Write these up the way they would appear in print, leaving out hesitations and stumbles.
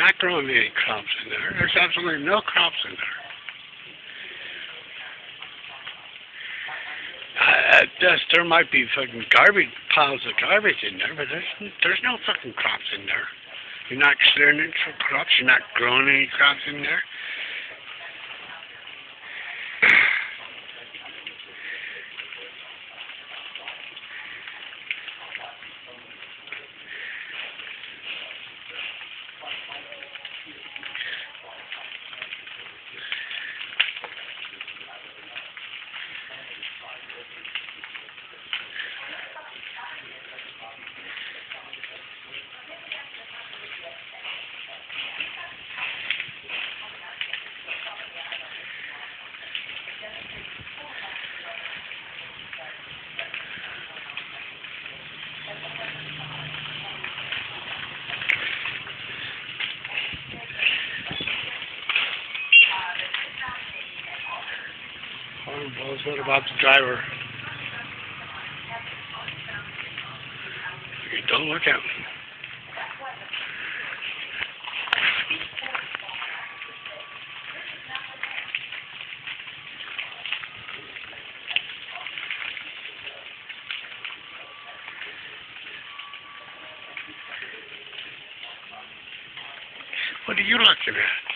not growing any crops in there. There's absolutely no crops in there. At best, there might be fucking garbage piles of garbage in there, but there's no fucking crops in there. You're not clearing it for crops. You're not growing any crops in there. Well, what about the driver? Don't look at him. What are you looking at?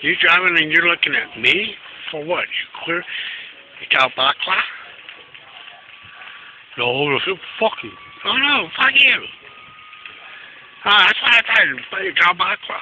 You driving and you're looking at me? For what? You clear? You got bakla? No, fuck you. Oh no, fuck you. Oh, that's what I thought. You got bakla.